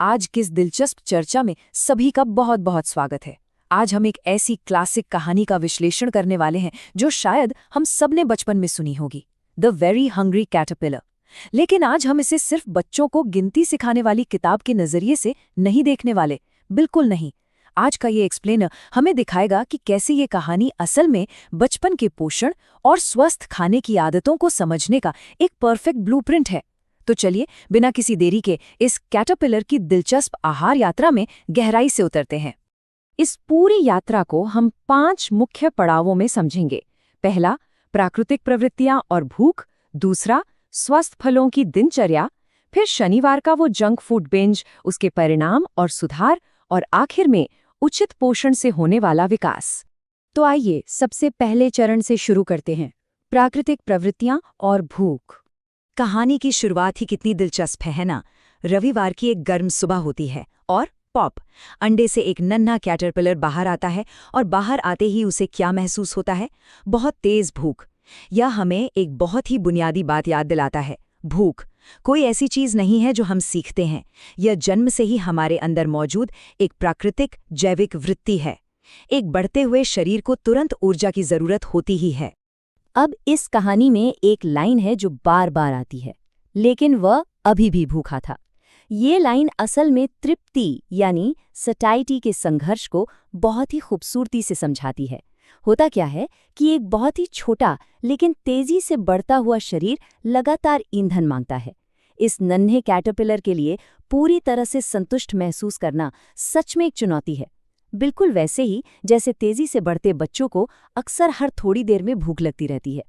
आज की इस दिलचस्प चर्चा में सभी का बहुत बहुत स्वागत है। आज हम एक ऐसी क्लासिक कहानी का विश्लेषण करने वाले हैं जो शायद हम सब ने बचपन में सुनी होगी, द वेरी हंग्री कैटरपिलर। लेकिन आज हम इसे सिर्फ बच्चों को गिनती सिखाने वाली किताब के नजरिए से नहीं देखने वाले, बिल्कुल नहीं। आज का ये एक्सप्लेनर हमें दिखाएगा कि कैसे ये कहानी असल में बचपन के पोषण और स्वस्थ खाने की आदतों को समझने का एक परफेक्ट ब्लूप्रिंट है। तो चलिए बिना किसी देरी के इस कैटरपिलर की दिलचस्प आहार यात्रा में गहराई से उतरते हैं। इस पूरी यात्रा को हम 5 मुख्य पड़ावों में समझेंगे। पहला, प्राकृतिक प्रवृत्तियां और भूख। दूसरा, स्वस्थ फलों की दिनचर्या। फिर शनिवार का वो जंक फूड बिंज, उसके परिणाम और सुधार। और आखिर में उचित पोषण से होने वाला विकास। तो आइए सबसे पहले चरण से शुरू करते हैं, प्राकृतिक प्रवृत्तियां और भूख। कहानी की शुरुआत ही कितनी दिलचस्प है ना। रविवार की एक गर्म सुबह होती है और पॉप, अंडे से एक नन्हा कैटरपिलर बाहर आता है और बाहर आते ही उसे क्या महसूस होता है? बहुत तेज भूख। यह हमें एक बहुत ही बुनियादी बात याद दिलाता है। भूख कोई ऐसी चीज नहीं है जो हम सीखते हैं। यह जन्म से ही हमारे अंदर मौजूद एक प्राकृतिक जैविक वृत्ति है। एक बढ़ते हुए शरीर को तुरंत ऊर्जा की जरूरत होती ही है। अब इस कहानी में एक लाइन है जो बार बार आती है, लेकिन वह अभी भी भूखा था। ये लाइन असल में तृप्ति यानी सटाइटी के संघर्ष को बहुत ही खूबसूरती से समझाती है। होता क्या है कि एक बहुत ही छोटा लेकिन तेजी से बढ़ता हुआ शरीर लगातार ईंधन मांगता है। इस नन्हे कैटरपिलर के लिए पूरी तरह से संतुष्ट महसूस करना सच में एक चुनौती है। बिल्कुल वैसे ही जैसे तेजी से बढ़ते बच्चों को अक्सर हर थोड़ी देर में भूख लगती रहती है।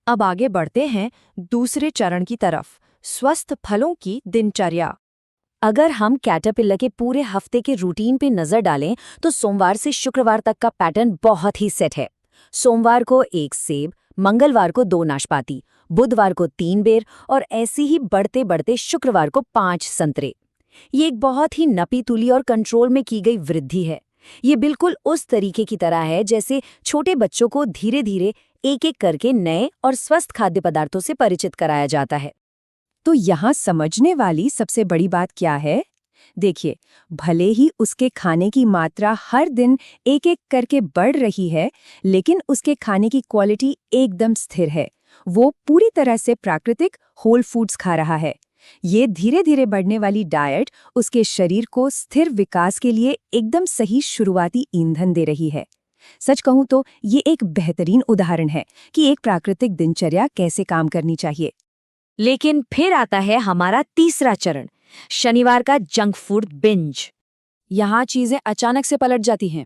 अब आगे बढ़ते हैं दूसरे चरण की तरफ, स्वस्थ फलों की दिनचर्या। अगर हम कैटरपिलर के पूरे हफ्ते के रूटीन पे नजर डालें तो सोमवार से शुक्रवार तक का पैटर्न बहुत ही सेट है। सोमवार को 1 सेब, मंगलवार को 2 नाशपाती, बुधवार को 3 बेर और ऐसे ही बढ़ते बढ़ते शुक्रवार को 5 संतरे। ये एक बहुत ही नपी-तुली और कंट्रोल में की गई वृद्धि है। ये बिल्कुल उस तरीके की तरह है जैसे छोटे बच्चों को धीरे धीरे एक-एक करके नए और स्वस्थ खाद्य पदार्थों से परिचित कराया जाता है। तो यहाँ समझने वाली सबसे बड़ी बात क्या है? देखिए, भले ही उसके खाने की मात्रा हर दिन एक-एक करके बढ़ रही है, लेकिन उसके खाने की क्वालिटी एकदम स्थिर है। वो पूरी तरह से प्राकृतिक होल फूड्स खा रहा है। ये धीरे धीरे बढ़ने वाली डाइट उसके शरीर को स्थिर विकास के लिए एकदम सही शुरुआती ईंधन दे रही है। सच कहूं तो ये एक बेहतरीन उदाहरण है कि एक प्राकृतिक दिनचर्या कैसे काम करनी चाहिए। लेकिन फिर आता है हमारा तीसरा चरण, शनिवार का जंक फूड बिंज। यहाँ चीजें अचानक से पलट जाती हैं।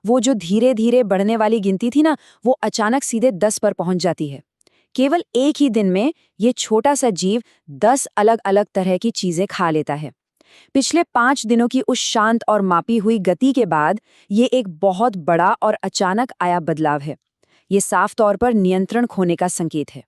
वो जो धीरे धीरे बढ़ने वाली गिनती थी ना, वो अचानक सीधे 10 पर पहुंच जाती है। केवल एक ही दिन में ये छोटा सा जीव 10 अलग अलग तरह की चीजें खा लेता है। पिछले 5 दिनों की उस शांत और मापी हुई गति के बाद ये एक बहुत बड़ा और अचानक आया बदलाव है। ये साफ तौर पर नियंत्रण खोने का संकेत है।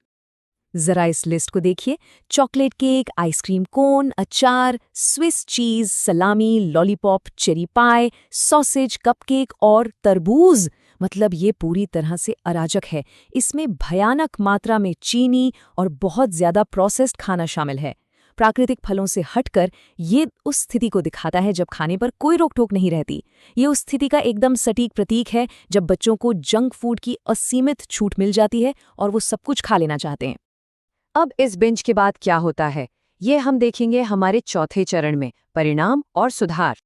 जरा इस लिस्ट को देखिए, चॉकलेट केक, आइसक्रीम कोन, अचार, स्विस चीज, सलामी, लॉलीपॉप, चेरी पाई, सॉसेज, कपकेक और तरबूज। मतलब ये पूरी तरह से अराजक है। इसमें भयानक मात्रा में चीनी और बहुत ज्यादा प्रोसेस्ड खाना शामिल है। प्राकृतिक फलों से हटकर ये उस स्थिति को दिखाता है जब खाने पर कोई रोक टोक नहीं रहती। ये उस स्थिति का एकदम सटीक प्रतीक है जब बच्चों को जंक फूड की असीमित छूट मिल जाती है और वो सब कुछ खा लेना चाहते हैं। अब इस बिंज के बाद क्या होता है, ये हम देखेंगे हमारे चौथे चरण में, परिणाम और सुधार।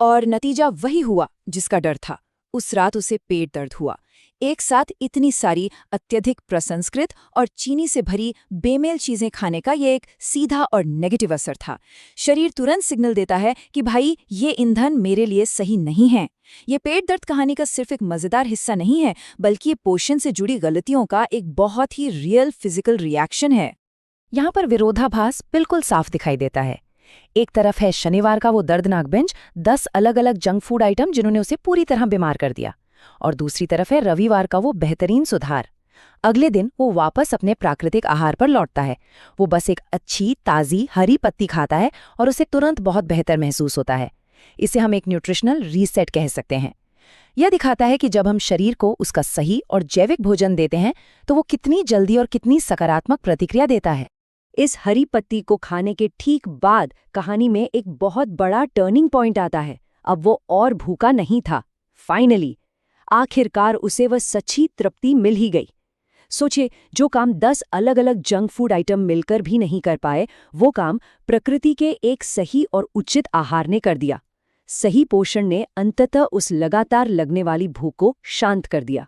और नतीजा वही हुआ जिसका डर था। उस रात उसे पेट दर्द हुआ। एक साथ इतनी सारी अत्यधिक प्रसंस्कृत और चीनी से भरी बेमेल चीजें खाने का ये एक सीधा और नेगेटिव असर था। शरीर तुरंत सिग्नल देता है कि भाई ये ईंधन मेरे लिए सही नहीं है। ये पेट दर्द कहानी का सिर्फ एक मजेदार हिस्सा नहीं है, बल्कि ये पोषण से जुड़ी गलतियों का एक बहुत ही रियल फिजिकल रिएक्शन है। यहाँ पर विरोधाभास बिल्कुल साफ दिखाई देता है। एक तरफ है शनिवार का वो दर्दनाक बिंज, 10 अलग अलग जंक फूड आइटम जिन्होंने उसे पूरी तरह बीमार कर दिया। और दूसरी तरफ है रविवार का वो बेहतरीन सुधार। अगले दिन वो वापस अपने प्राकृतिक आहार पर लौटता है। वो बस एक अच्छी ताज़ी हरी पत्ती खाता है और उसे तुरंत बहुत बेहतर महसूस होता है। इसे हम एक न्यूट्रिशनल रीसेट कह सकते हैं। यह दिखाता है कि जब हम शरीर को उसका सही और जैविक भोजन देते हैं तो वो कितनी जल्दी और कितनी सकारात्मक प्रतिक्रिया देता है। इस हरी पत्ती को खाने के ठीक बाद कहानी में एक बहुत बड़ा टर्निंग पॉइंट आता है। अब वो और भूखा नहीं था। फाइनली, आखिरकार उसे वह सच्ची तृप्ति मिल ही गई। सोचिए, जो काम 10 अलग-अलग जंक फूड आइटम मिलकर भी नहीं कर पाए, वो काम प्रकृति के एक सही और उचित आहार ने कर दिया। सही पोषण ने अंततः उस लगातार लगने वाली भूख को शांत कर दिया।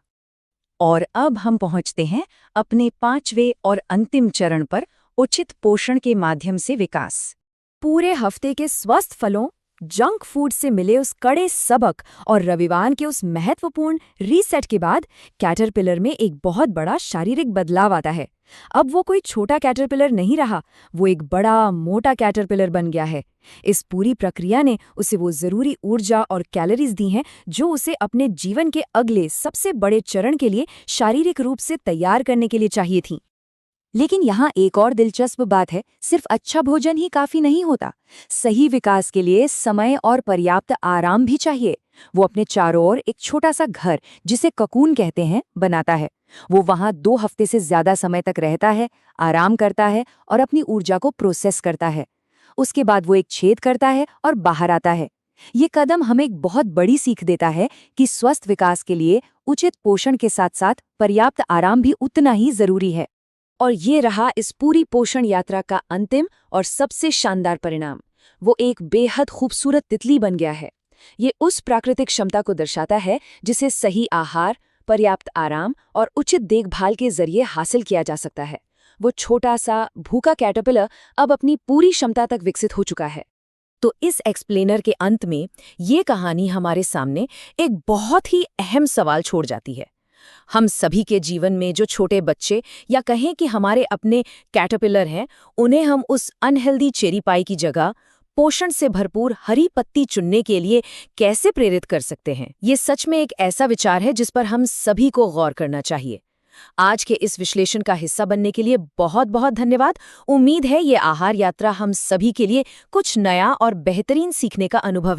और अब हम पहुंचते हैं अपने 5वें और अंतिम चरण पर, उचित पोषण के माध्यम से विकास। पूरे हफ्ते के स्वस्थ फलों, जंक फूड से मिले उस कड़े सबक और रविवार के उस महत्वपूर्ण रीसेट के बाद कैटरपिलर में एक बहुत बड़ा शारीरिक बदलाव आता है। अब वो कोई छोटा कैटरपिलर नहीं रहा, वो एक बड़ा मोटा कैटरपिलर बन गया है। इस पूरी प्रक्रिया ने उसे वो जरूरी ऊर्जा और कैलोरीज दी हैं जो उसे अपने जीवन के अगले सबसे बड़े चरण के लिए शारीरिक रूप से तैयार करने के लिए चाहिए थी। लेकिन यहाँ एक और दिलचस्प बात है, सिर्फ अच्छा भोजन ही काफी नहीं होता। सही विकास के लिए समय और पर्याप्त आराम भी चाहिए। वो अपने चारों ओर एक छोटा सा घर, जिसे ककून कहते हैं, बनाता है। वो वहाँ 2 हफ्ते से ज्यादा समय तक रहता है, आराम करता है और अपनी ऊर्जा को प्रोसेस करता है। उसके बाद वो एक छेद करता है और बाहर आता है। ये कदम हमें एक बहुत बड़ी सीख देता है कि स्वस्थ विकास के लिए उचित पोषण के साथ साथ पर्याप्त आराम भी उतना ही जरूरी है। और ये रहा इस पूरी पोषण यात्रा का अंतिम और सबसे शानदार परिणाम। वो एक बेहद खूबसूरत तितली बन गया है। ये उस प्राकृतिक क्षमता को दर्शाता है जिसे सही आहार, पर्याप्त आराम और उचित देखभाल के जरिए हासिल किया जा सकता है। वो छोटा सा भूखा कैटरपिलर अब अपनी पूरी क्षमता तक विकसित हो चुका है। तो इस एक्सप्लेनर के अंत में ये कहानी हमारे सामने एक बहुत ही अहम सवाल छोड़ जाती है। हम सभी के जीवन में जो छोटे बच्चे या कहें कि हमारे अपने कैटरपिलर हैं, उन्हें हम उस अनहेल्दी चेरी पाई की जगह पोषण से भरपूर हरी पत्ती चुनने के लिए कैसे प्रेरित कर सकते हैं? ये सच में एक ऐसा विचार है जिस पर हम सभी को गौर करना चाहिए। आज के इस विश्लेषण का हिस्सा बनने के लिए बहुत बहुत धन्यवाद। उम्मीद है ये आहार यात्रा हम सभी के लिए कुछ नया और बेहतरीन सीखने का अनुभव